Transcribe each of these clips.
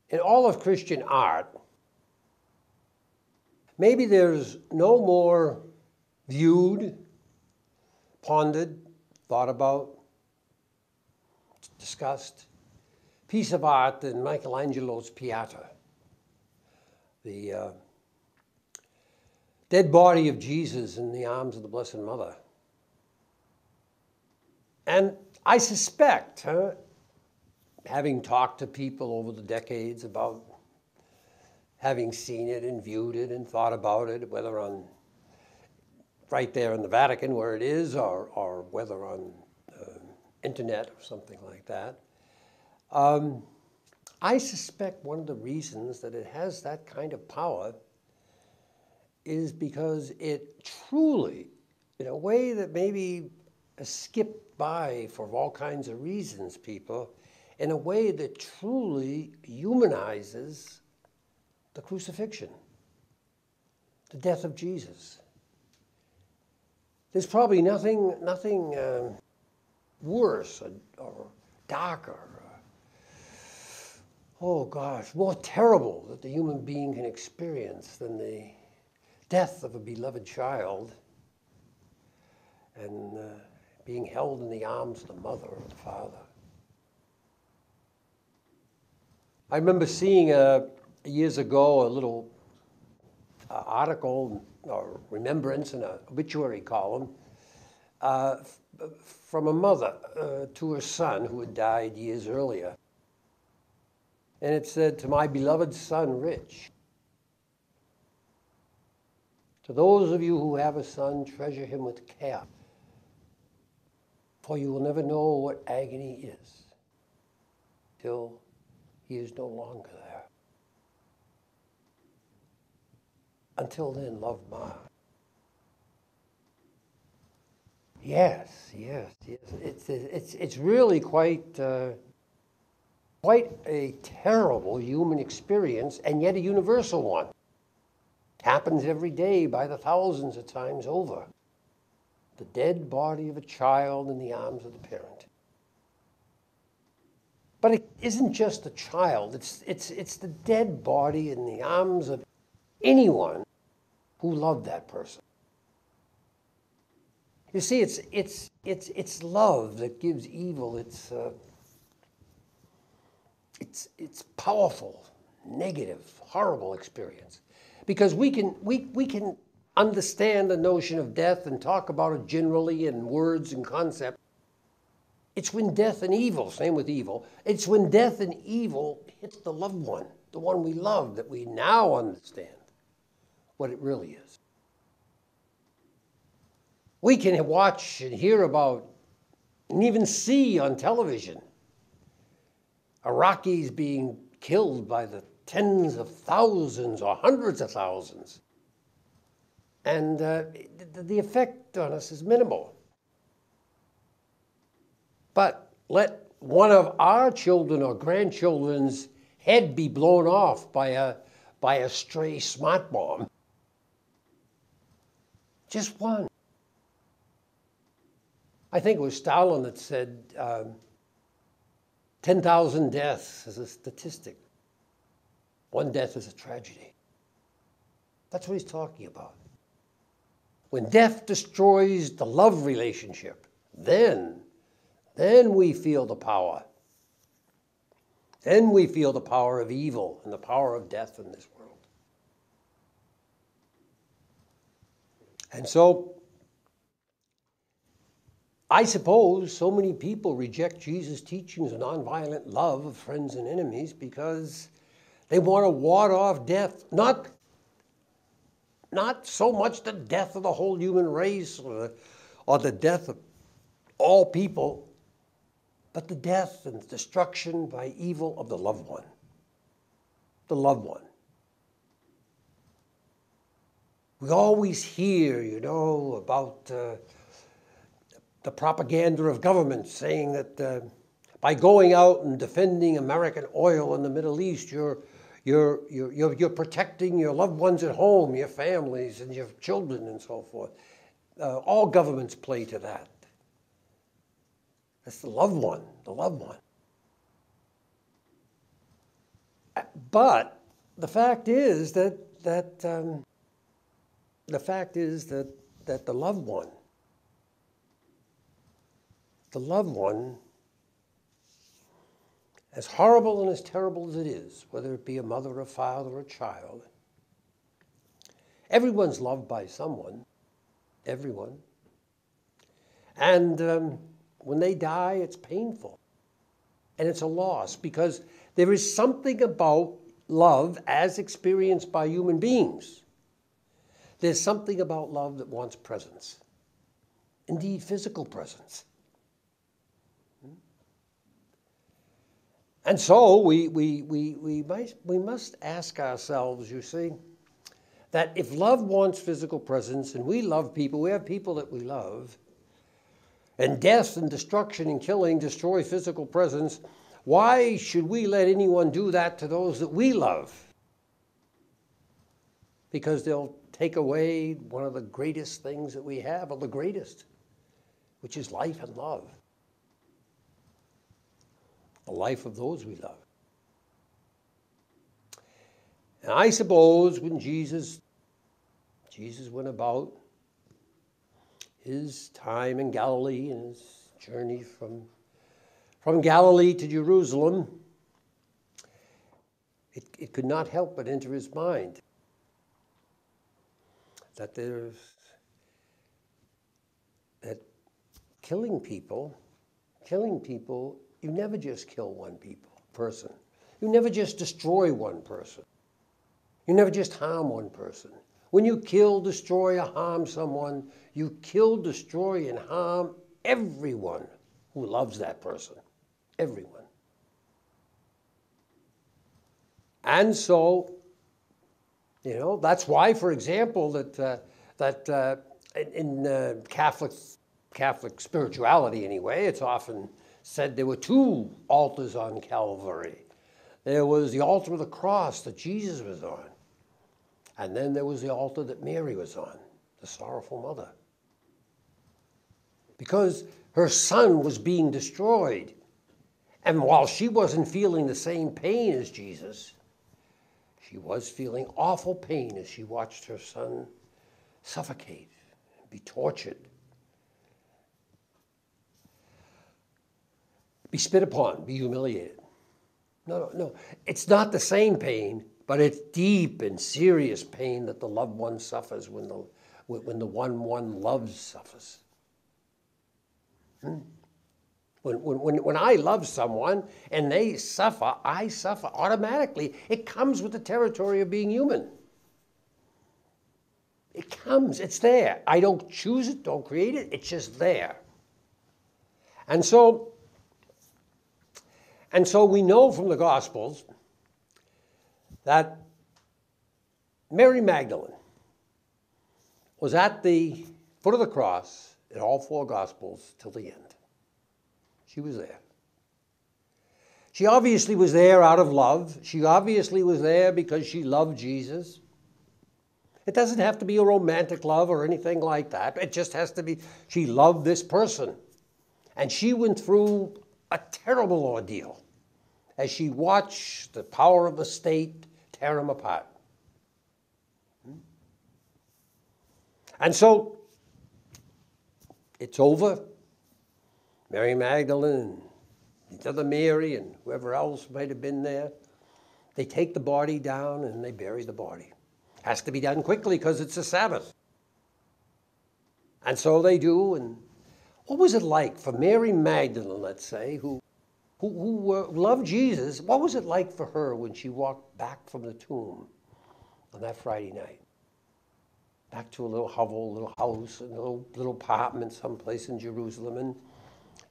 in all of Christian art, maybe there's no more viewed, pondered, thought about, discussed piece of art than Michelangelo's Pieta, the dead body of Jesus in the arms of the Blessed Mother. And I suspect, having talked to people over the decades about having seen it and viewed it and thought about it, whether on right there in the Vatican where it is, or whether on internet or something like that, I suspect one of the reasons that it has that kind of power is because it truly, in a way that maybe skipped by for all kinds of reasons, people, in a way that truly humanizes the crucifixion, the death of Jesus. There's probably nothing worse or darker, oh gosh, more terrible that the human being can experience than the death of a beloved child and being held in the arms of the mother or the father. I remember seeing years ago a little article or remembrance in an obituary column from a mother to her son who had died years earlier. And it said, "To my beloved son, Rich, to those of you who have a son, treasure him with care, for you will never know what agony is till he is no longer there. Until then, love Ma." Yes. It's really quite a terrible human experience, and yet a universal one. It happens every day by the thousands of times over. The dead body of a child in the arms of the parent. But it isn't just the child. It's the dead body in the arms of anyone who loved that person. You see, it's love that gives evil its powerful, negative, horrible experience. Because we can understand the notion of death and talk about it generally in words and concepts. It's when death and evil, same with evil, it's when death and evil hit the loved one, the one we love, that we now understand what it really is. We can watch and hear about and even see on television Iraqis being killed by the tens of thousands or hundreds of thousands. And the effect on us is minimal. But let one of our children or grandchildren's head be blown off by a stray smart bomb. Just one. I think it was Stalin that said 10,000 deaths is a statistic. One death is a tragedy. That's what he's talking about. When death destroys the love relationship, then we feel the power. Then we feel the power of evil and the power of death in this world. And so, I suppose so many people reject Jesus' teachings of nonviolent love of friends and enemies because they want to ward off death. Not so much the death of the whole human race or the death of all people, but the death and destruction by evil of the loved one. The loved one. We always hear, about the propaganda of government saying that by going out and defending American oil in the Middle East, you're protecting your loved ones at home, your families and your children and so forth. All governments play to that. That's the loved one, the loved one. But the fact is that the loved one, as horrible and as terrible as it is, whether it be a mother, a father, or a child, everyone's loved by someone, everyone. And when they die, it's painful. And it's a loss, because there is something about love as experienced by human beings. There's something about love that wants presence. Indeed, physical presence. And so we must ask ourselves, you see, that if love wants physical presence, and we love people, we have people that we love, and death and destruction and killing destroy physical presence, why should we let anyone do that to those that we love? Because they'll take away one of the greatest things that we have, or the greatest, which is life and love. The life of those we love. And I suppose when Jesus went about his time in Galilee and his journey from Galilee to Jerusalem, it could not help but enter his mind that killing people, you never just kill one person. You never just destroy one person. You never just harm one person. When you kill, destroy, or harm someone, you kill, destroy, and harm everyone who loves that person. Everyone. And so, that's why, for example, that in Catholic spirituality anyway, it's often said there were two altars on Calvary. There was the altar of the cross that Jesus was on, and then there was the altar that Mary was on, the sorrowful mother. Because her son was being destroyed, and while she wasn't feeling the same pain as Jesus, she was feeling awful pain as she watched her son suffocate, be tortured, be spit upon, be humiliated. No. It's not the same pain, but it's deep and serious pain that the loved one suffers when the one loves suffers. When I love someone and they suffer, I suffer automatically. It comes with the territory of being human. It comes, it's there. I don't choose it, don't create it, it's just there. And so we know from the Gospels that Mary Magdalene was at the foot of the cross in all four Gospels till the end. She was there. She obviously was there out of love. She obviously was there because she loved Jesus. It doesn't have to be a romantic love or anything like that. It just has to be, she loved this person. And she went through a terrible ordeal as she watched the power of the state tear him apart. And so, it's over. Mary Magdalene and the other Mary and whoever else might have been there, they take the body down and they bury the body. Has to be done quickly because it's a Sabbath. And so they do. And what was it like for Mary Magdalene, let's say, who loved Jesus? What was it like for her when she walked back from the tomb on that Friday night? Back to a little hovel, a little house, a little apartment someplace in Jerusalem.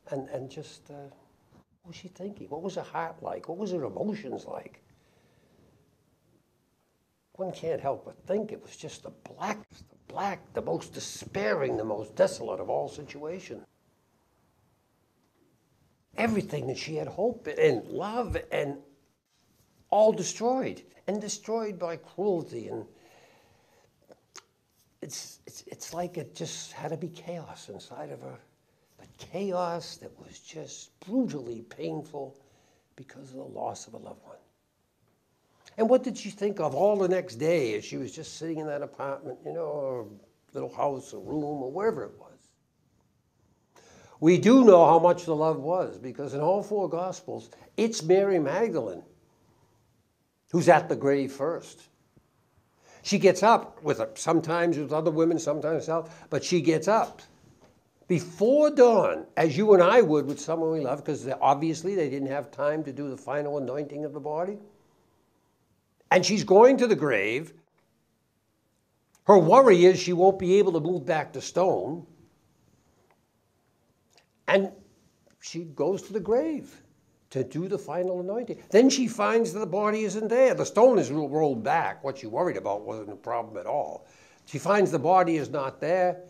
And just, what was she thinking? What was her heart like? What was her emotions like? One can't help but think it was just the most despairing, the most desolate of all situations. Everything that she had hope and love and all destroyed, and destroyed by cruelty. And it's like it just had to be chaos inside of her. But chaos that was just brutally painful because of the loss of a loved one. And what did she think of all the next day as she was just sitting in that apartment, or little house or room or wherever it was? We do know how much the love was, because in all four Gospels, it's Mary Magdalene who's at the grave first. She gets up sometimes with other women, sometimes herself, but she gets up before dawn, as you and I would with someone we love, because obviously they didn't have time to do the final anointing of the body. And she's going to the grave. Her worry is she won't be able to move back to stone. And she goes to the grave to do the final anointing. Then she finds that the body isn't there. The stone is rolled back. What she worried about wasn't a problem at all. She finds the body is not there.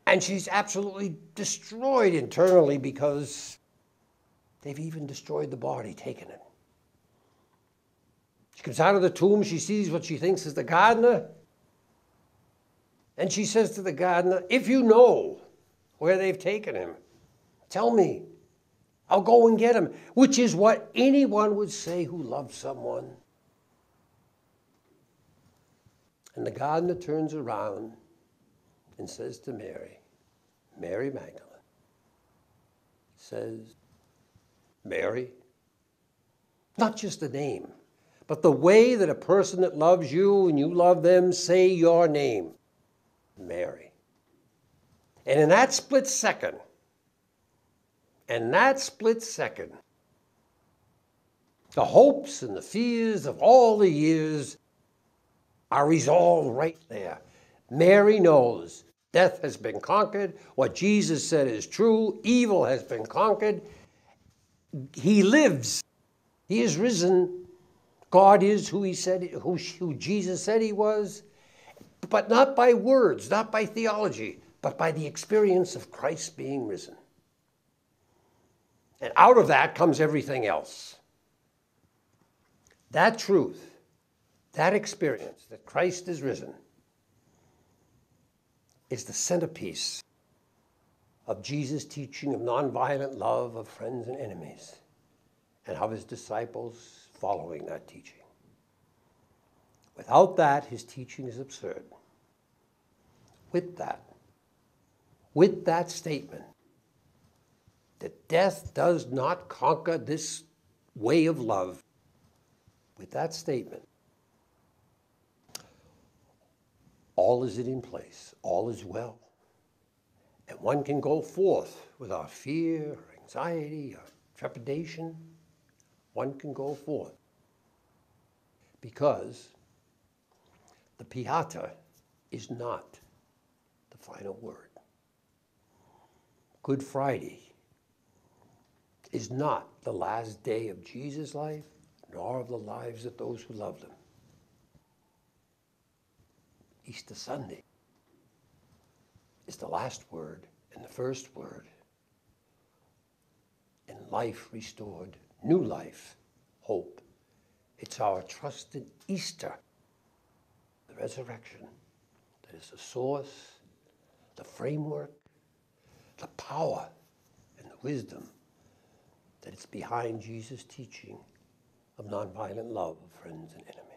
And she's absolutely destroyed internally, because they've even destroyed the body, taken it. She comes out of the tomb. She sees what she thinks is the gardener. And she says to the gardener, "If you know where they've taken him, tell me. I'll go and get him," which is what anyone would say who loves someone. And the gardener turns around and says to Mary, Mary Magdalene, says, "Mary," not just the name, but the way that a person that loves you and you love them say your name, Mary. And in that split second, the hopes and the fears of all the years are resolved right there. Mary knows death has been conquered. What Jesus said is true. Evil has been conquered. He lives. He is risen. God is who he said, who Jesus said he was, but not by words, not by theology, but by the experience of Christ being risen. And out of that comes everything else. That truth, that experience that Christ is risen, is the centerpiece of Jesus' teaching of nonviolent love of friends and enemies, and of his disciples following that teaching. Without that, his teaching is absurd. With that statement, that death does not conquer this way of love, with that statement, all is in place, all is well. And one can go forth without fear or anxiety or trepidation. One can go forth because the pieta is not the final word. Good Friday is not the last day of Jesus' life, nor of the lives of those who loved him. Easter Sunday is the last word and the first word in life restored, new life, hope. It's our trusted Easter, the resurrection, that is the source, the framework, the power, and the wisdom that is behind Jesus' teaching of nonviolent love of friends and enemies.